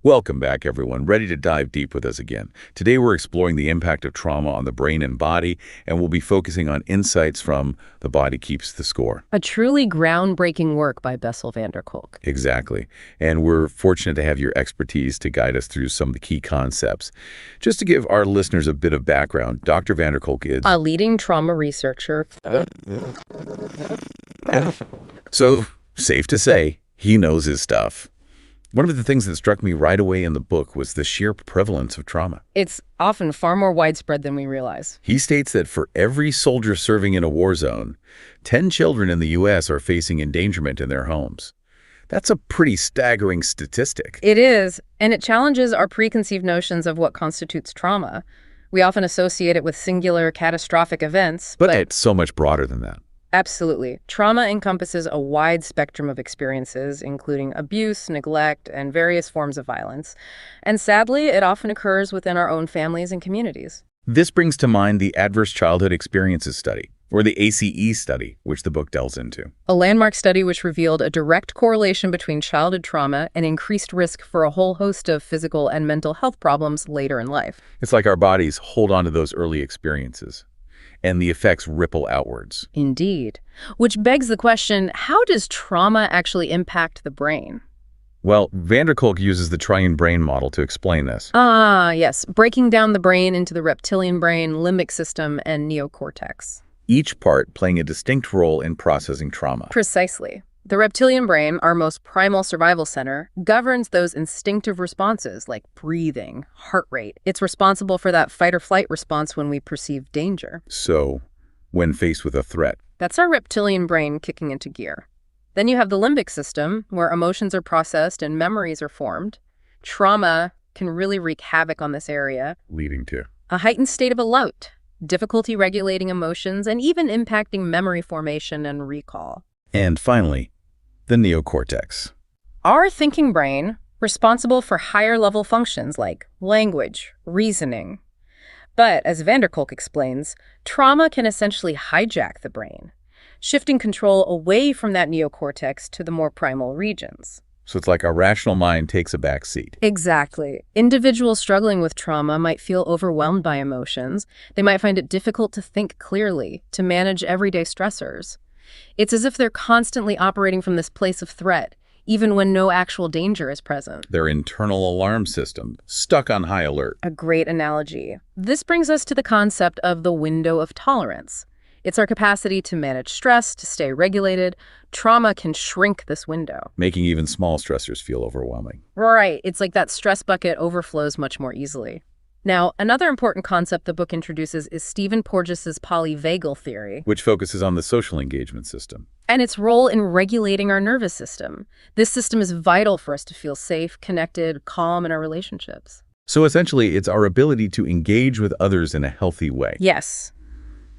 Welcome back, everyone. Ready to dive deep with us again. Today, we're exploring the impact of trauma on the brain and body, and we'll be focusing on insights from The Body Keeps the Score. A truly groundbreaking work by Bessel van der Kolk. Exactly. And we're fortunate to have your expertise to guide us through some of the key concepts. Just to give our listeners a bit of background, Dr. van der Kolk is A leading trauma researcher. So, safe to say, he knows his stuff. One of the things that struck me right away in the book was the sheer prevalence of trauma. It's often far more widespread than we realize. He states that for every soldier serving in a war zone, 10 children in the U.S. are facing endangerment in their homes. That's a pretty staggering statistic. It is, and it challenges our preconceived notions of what constitutes trauma. We often associate it with singular, catastrophic events. But it's so much broader than that. Absolutely. Trauma encompasses a wide spectrum of experiences, including abuse, neglect, and various forms of violence. And sadly, it often occurs within our own families and communities. This brings to mind the Adverse Childhood Experiences Study, or the ACE study, which the book delves into. A landmark study which revealed a direct correlation between childhood trauma and increased risk for a whole host of physical and mental health problems later in life. It's like our bodies hold on to those early experiences, and the effects ripple outwards. Indeed. Which begs the question, how does trauma actually impact the brain? Well, van der Kolk uses the triune brain model to explain this. Yes. Breaking down the brain into the reptilian brain, limbic system, and neocortex. Each part playing a distinct role in processing trauma. Precisely. The reptilian brain, our most primal survival center, governs those instinctive responses like breathing, heart rate. It's responsible for that fight-or-flight response when we perceive danger. So, when faced with a threat. That's our reptilian brain kicking into gear. Then you have the limbic system, where emotions are processed and memories are formed. Trauma can really wreak havoc on this area. Leading to a heightened state of alert, difficulty regulating emotions, and even impacting memory formation and recall. And finally, the neocortex. Our thinking brain, responsible for higher-level functions like language, reasoning. But, as van der Kolk explains, trauma can essentially hijack the brain, shifting control away from that neocortex to the more primal regions. So it's like our rational mind takes a back seat. Exactly. Individuals struggling with trauma might feel overwhelmed by emotions. They might find it difficult to think clearly, to manage everyday stressors. It's as if they're constantly operating from this place of threat, even when no actual danger is present. Their internal alarm system, stuck on high alert. A great analogy. This brings us to the concept of the window of tolerance. It's our capacity to manage stress, to stay regulated. Trauma can shrink this window, making even small stressors feel overwhelming. Right. It's like that stress bucket overflows much more easily. Now, another important concept the book introduces is Stephen Porges's polyvagal theory, which focuses on the social engagement system and its role in regulating our nervous system. This system is vital for us to feel safe, connected, calm in our relationships. So essentially, it's our ability to engage with others in a healthy way. Yes.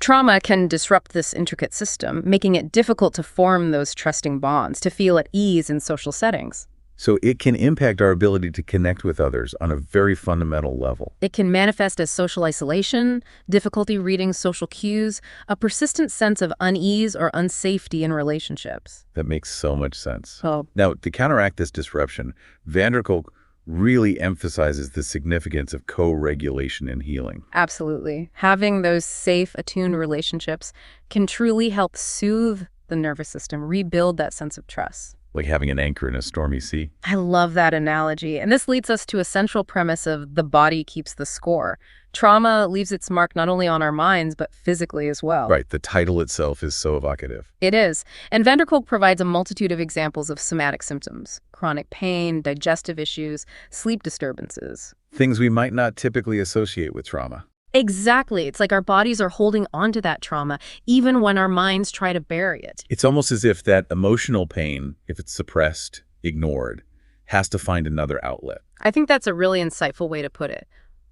Trauma can disrupt this intricate system, making it difficult to form those trusting bonds, to feel at ease in social settings. So it can impact our ability to connect with others on a very fundamental level. It can manifest as social isolation, difficulty reading social cues, a persistent sense of unease or unsafety in relationships. That makes so much sense. Oh. Now, to counteract this disruption, van der Kolk really emphasizes the significance of co-regulation in healing. Absolutely. Having those safe, attuned relationships can truly help soothe the nervous system, rebuild that sense of trust. Like having an anchor in a stormy sea. I love that analogy. And this leads us to a central premise of the body keeps the score. Trauma leaves its mark not only on our minds, but physically as well. Right. The title itself is so evocative. It is. And van der Kolk provides a multitude of examples of somatic symptoms: chronic pain, digestive issues, sleep disturbances. Things we might not typically associate with trauma. Exactly. It's like our bodies are holding on to that trauma, even when our minds try to bury it. It's almost as if that emotional pain, if it's suppressed, ignored, has to find another outlet. I think that's a really insightful way to put it.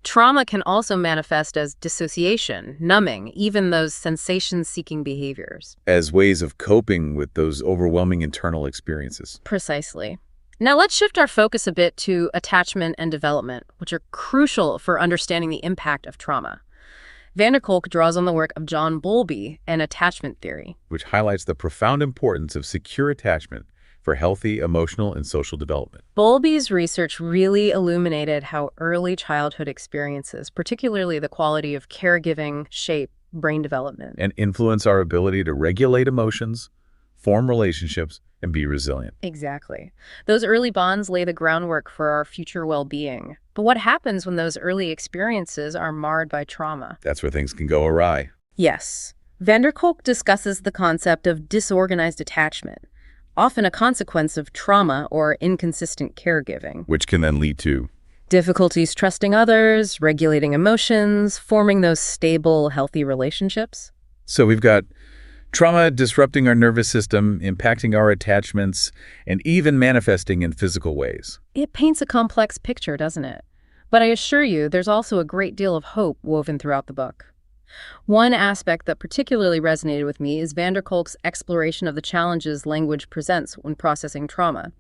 Trauma can also manifest as dissociation, numbing, even those sensation-seeking behaviors. As ways of coping with those overwhelming internal experiences. Precisely. Now let's shift our focus a bit to attachment and development, which are crucial for understanding the impact of trauma. Van der Kolk draws on the work of John Bowlby and attachment theory, which highlights the profound importance of secure attachment for healthy emotional and social development. Bowlby's research really illuminated how early childhood experiences, particularly the quality of caregiving, shape brain development. And influence our ability to regulate emotions, form relationships, and be resilient. Exactly. Those early bonds lay the groundwork for our future well-being. But what happens when those early experiences are marred by trauma? That's where things can go awry. Yes. Kolk discusses the concept of disorganized attachment, often a consequence of trauma or inconsistent caregiving. Which can then lead to Difficulties trusting others, regulating emotions, forming those stable, healthy relationships. So we've got trauma disrupting our nervous system, impacting our attachments, and even manifesting in physical ways. It paints a complex picture, doesn't it? But I assure you, there's also a great deal of hope woven throughout the book. One aspect that particularly resonated with me is Kolk's exploration of the challenges language presents when processing trauma.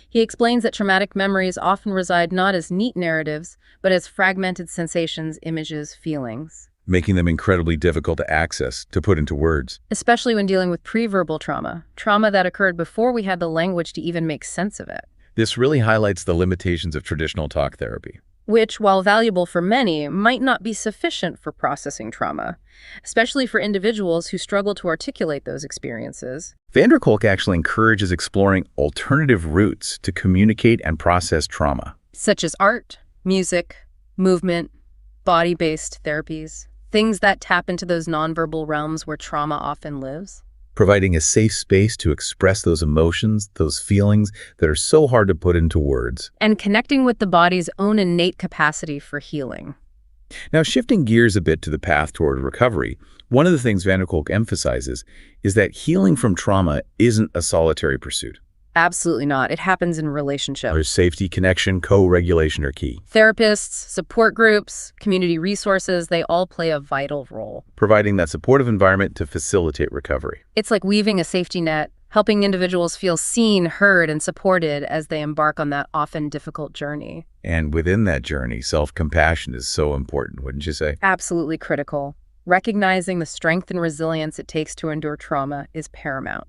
He explains that traumatic memories often reside not as neat narratives, but as fragmented sensations, images, feelings. Making them incredibly difficult to access, to put into words. Especially when dealing with pre-verbal trauma that occurred before we had the language to even make sense of it. This really highlights the limitations of traditional talk therapy. Which, while valuable for many, might not be sufficient for processing trauma, especially for individuals who struggle to articulate those experiences. Kolk actually encourages exploring alternative routes to communicate and process trauma. Such as art, music, movement, body-based therapies, things that tap into those nonverbal realms where trauma often lives. Providing a safe space to express those emotions, those feelings that are so hard to put into words. And connecting with the body's own innate capacity for healing. Now, shifting gears a bit to the path toward recovery, one of the things Kolk emphasizes is that healing from trauma isn't a solitary pursuit. Absolutely not. It happens in relationships. There's safety, connection, co-regulation are key. Therapists, support groups, community resources, they all play a vital role. Providing that supportive environment to facilitate recovery. It's like weaving a safety net, helping individuals feel seen, heard, and supported as they embark on that often difficult journey. And within that journey, self-compassion is so important, wouldn't you say? Absolutely critical. Recognizing the strength and resilience it takes to endure trauma is paramount.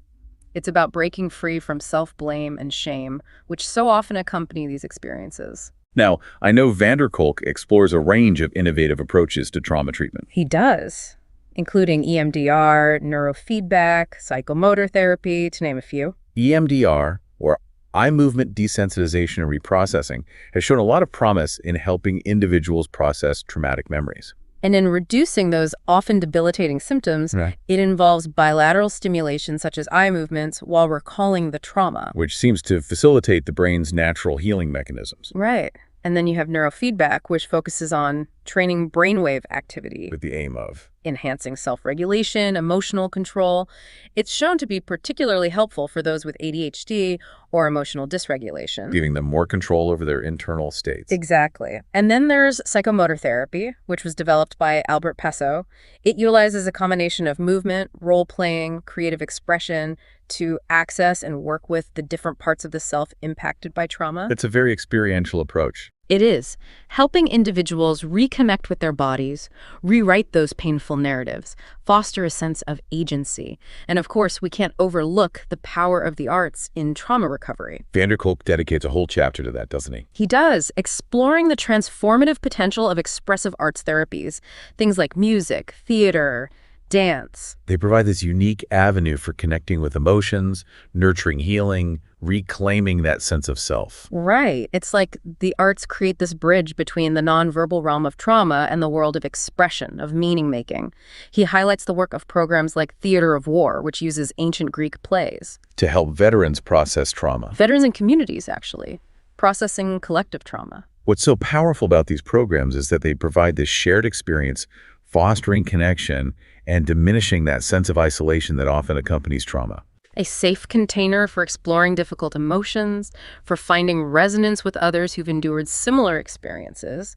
It's about breaking free from self-blame and shame, which so often accompany these experiences. Now, I know Kolk explores a range of innovative approaches to trauma treatment. He does, including EMDR, neurofeedback, psychomotor therapy, to name a few. EMDR, or eye movement desensitization and reprocessing, has shown a lot of promise in helping individuals process traumatic memories. And in reducing those often debilitating symptoms, It involves bilateral stimulation such as eye movements while recalling the trauma. Which seems to facilitate the brain's natural healing mechanisms. Right. And then you have neurofeedback, which focuses on training brainwave activity. With the aim of enhancing self-regulation, emotional control. It's shown to be particularly helpful for those with ADHD or emotional dysregulation. Giving them more control over their internal states. Exactly. And then there's psychomotor therapy, which was developed by Albert Passo. It utilizes a combination of movement, role-playing, creative expression to access and work with the different parts of the self impacted by trauma. It's a very experiential approach. It is, helping individuals reconnect with their bodies, rewrite those painful narratives, foster a sense of agency. And of course, we can't overlook the power of the arts in trauma recovery. Kolk dedicates a whole chapter to that, doesn't he? He does, exploring the transformative potential of expressive arts therapies, things like music, theater, dance. They provide this unique avenue for connecting with emotions, nurturing healing, reclaiming that sense of self. Right. It's like the arts create this bridge between the nonverbal realm of trauma and the world of expression, of meaning-making. He highlights the work of programs like Theater of War, which uses ancient Greek plays. To help veterans process trauma. Veterans and communities, actually, processing collective trauma. What's so powerful about these programs is that they provide this shared experience, fostering connection and diminishing that sense of isolation that often accompanies trauma. A safe container for exploring difficult emotions, for finding resonance with others who've endured similar experiences.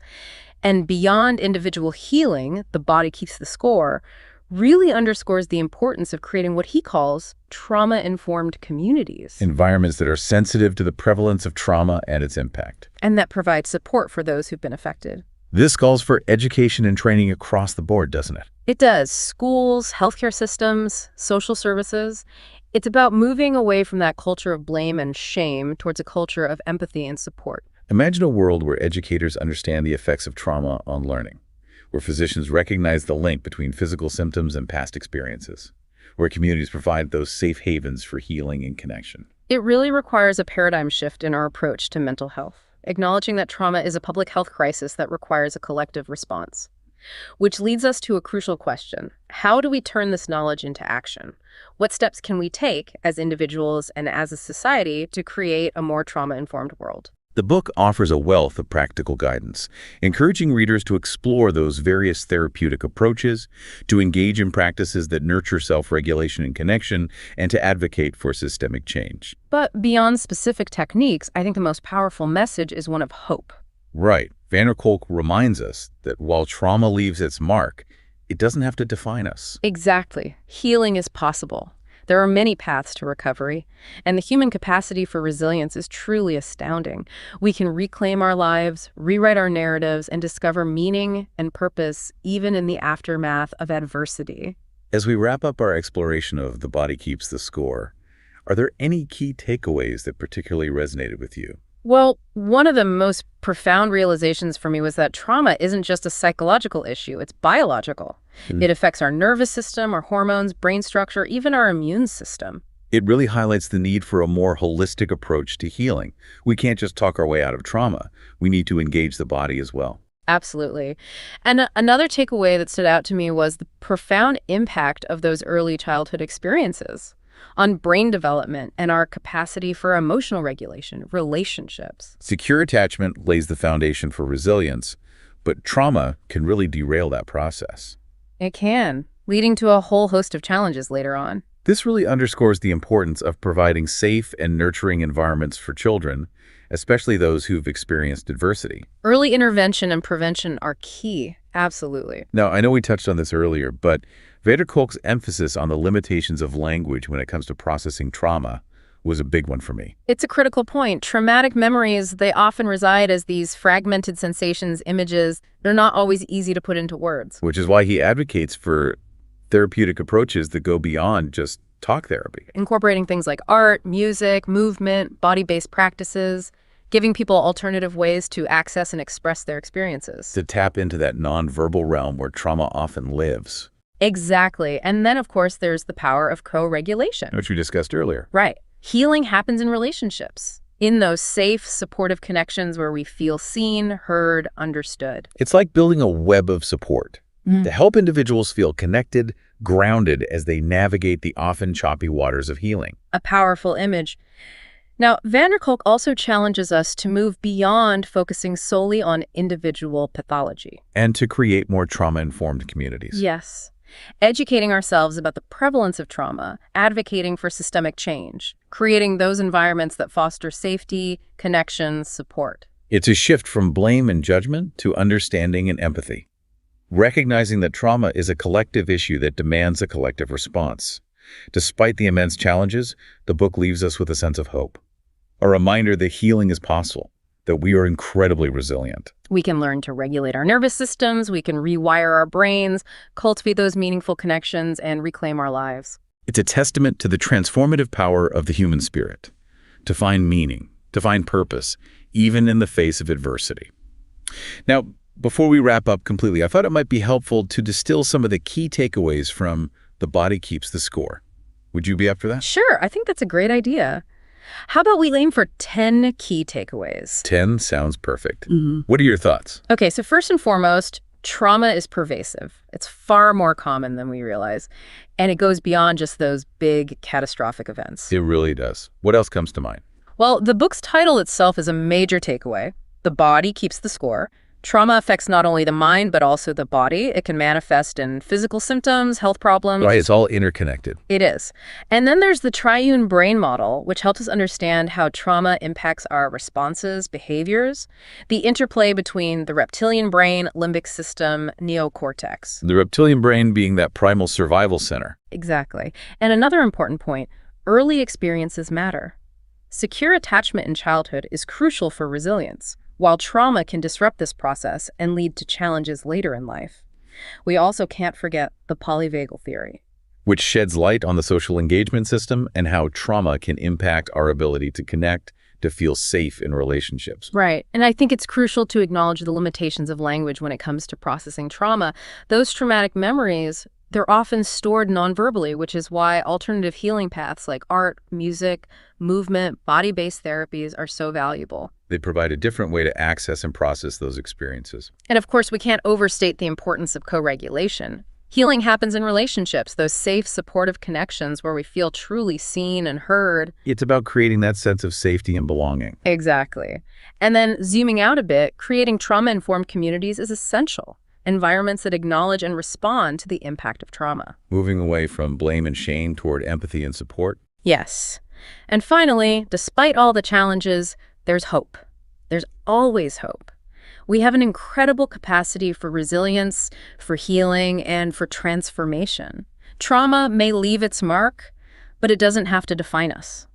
And beyond individual healing, the body keeps the score, really underscores the importance of creating what he calls trauma-informed communities. Environments that are sensitive to the prevalence of trauma and its impact. And that provide support for those who've been affected. This calls for education and training across the board, doesn't it? It does. Schools, healthcare systems, social services. It's about moving away from that culture of blame and shame towards a culture of empathy and support. Imagine a world where educators understand the effects of trauma on learning, where physicians recognize the link between physical symptoms and past experiences, where communities provide those safe havens for healing and connection. It really requires a paradigm shift in our approach to mental health, acknowledging that trauma is a public health crisis that requires a collective response. Which leads us to a crucial question. How do we turn this knowledge into action? What steps can we take as individuals and as a society to create a more trauma-informed world? The book offers a wealth of practical guidance, encouraging readers to explore those various therapeutic approaches, to engage in practices that nurture self-regulation and connection, and to advocate for systemic change. But beyond specific techniques, I think the most powerful message is one of hope. Right. Kolk reminds us that while trauma leaves its mark, it doesn't have to define us. Exactly. Healing is possible. There are many paths to recovery, and the human capacity for resilience is truly astounding. We can reclaim our lives, rewrite our narratives, and discover meaning and purpose even in the aftermath of adversity. As we wrap up our exploration of The Body Keeps the Score, are there any key takeaways that particularly resonated with you? Well, one of the most profound realizations for me was that trauma isn't just a psychological issue, it's biological. It affects our nervous system, our hormones, brain structure, even our immune system. It really highlights the need for a more holistic approach to healing. We can't just talk our way out of trauma. We need to engage the body as well. Absolutely. And another takeaway that stood out to me was the profound impact of those early childhood experiences on brain development and our capacity for emotional regulation, relationships. Secure attachment lays the foundation for resilience, but trauma can really derail that process. It can, leading to a whole host of challenges later on. This really underscores the importance of providing safe and nurturing environments for children, especially those who've experienced adversity. Early intervention and prevention are key. Absolutely. Now, I know we touched on this earlier, but Kolk's emphasis on the limitations of language when it comes to processing trauma was a big one for me. It's a critical point. Traumatic memories, they often reside as these fragmented sensations, images. They're not always easy to put into words. Which is why he advocates for therapeutic approaches that go beyond just talk therapy. Incorporating things like art, music, movement, body-based practices, giving people alternative ways to access and express their experiences. To tap into that nonverbal realm where trauma often lives. Exactly. And then, of course, there's the power of co-regulation. Which we discussed earlier. Right. Healing happens in relationships, in those safe, supportive connections where we feel seen, heard, understood. It's like building a web of support to help individuals feel connected, grounded as they navigate the often choppy waters of healing. A powerful image. Now, Kolk also challenges us to move beyond focusing solely on individual pathology. And to create more trauma-informed communities. Yes. Educating ourselves about the prevalence of trauma, advocating for systemic change, creating those environments that foster safety, connection, support. It's a shift from blame and judgment to understanding and empathy. Recognizing that trauma is a collective issue that demands a collective response. Despite the immense challenges, the book leaves us with a sense of hope. A reminder that healing is possible, that we are incredibly resilient. We can learn to regulate our nervous systems, we can rewire our brains, cultivate those meaningful connections, and reclaim our lives. It's a testament to the transformative power of the human spirit, to find meaning, to find purpose, even in the face of adversity. Now, before we wrap up completely, I thought it might be helpful to distill some of the key takeaways from The Body Keeps the Score. Would you be up for that? Sure, I think that's a great idea. How about we aim for 10 key takeaways? 10 sounds perfect. What are your thoughts? Okay, so first and foremost, trauma is pervasive. It's far more common than we realize, and it goes beyond just those big catastrophic events. It really does. What else comes to mind? Well, the book's title itself is a major takeaway. The body keeps the score. Trauma affects not only the mind, but also the body. It can manifest in physical symptoms, health problems. Right, it's all interconnected. It is. And then there's the triune brain model, which helps us understand how trauma impacts our responses, behaviors, the interplay between the reptilian brain, limbic system, neocortex. The reptilian brain being that primal survival center. Exactly. And another important point, early experiences matter. Secure attachment in childhood is crucial for resilience, while trauma can disrupt this process and lead to challenges later in life. We also can't forget the polyvagal theory. which sheds light on the social engagement system and how trauma can impact our ability to connect, to feel safe in relationships. Right. And I think it's crucial to acknowledge the limitations of language when it comes to processing trauma. Those traumatic memories, they're often stored nonverbally, which is why alternative healing paths like art, music, movement, body-based therapies are so valuable. They provide a different way to access and process those experiences. And of course, we can't overstate the importance of co-regulation. Healing happens in relationships, those safe, supportive connections where we feel truly seen and heard. It's about creating that sense of safety and belonging. Exactly. And then zooming out a bit, creating trauma-informed communities is essential. Environments that acknowledge and respond to the impact of trauma. Moving away from blame and shame toward empathy and support. Yes. And finally, despite all the challenges, there's hope. There's always hope. We have an incredible capacity for resilience, for healing, and for transformation. Trauma may leave its mark, but it doesn't have to define us.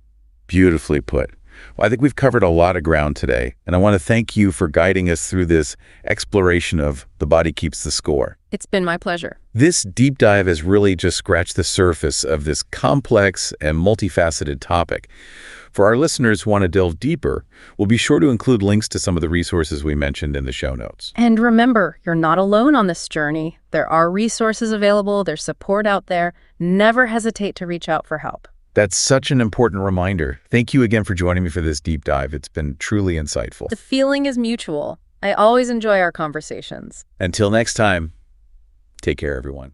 Beautifully put. Well, I think we've covered a lot of ground today, and I want to thank you for guiding us through this exploration of The Body Keeps the Score. It's been my pleasure. This deep dive has really just scratched the surface of this complex and multifaceted topic. For our listeners who want to delve deeper, we'll be sure to include links to some of the resources we mentioned in the show notes. And remember, you're not alone on this journey. There are resources available, there's support out there. Never hesitate to reach out for help. That's such an important reminder. Thank you again for joining me for this deep dive. It's been truly insightful. The feeling is mutual. I always enjoy our conversations. Until next time, take care, everyone.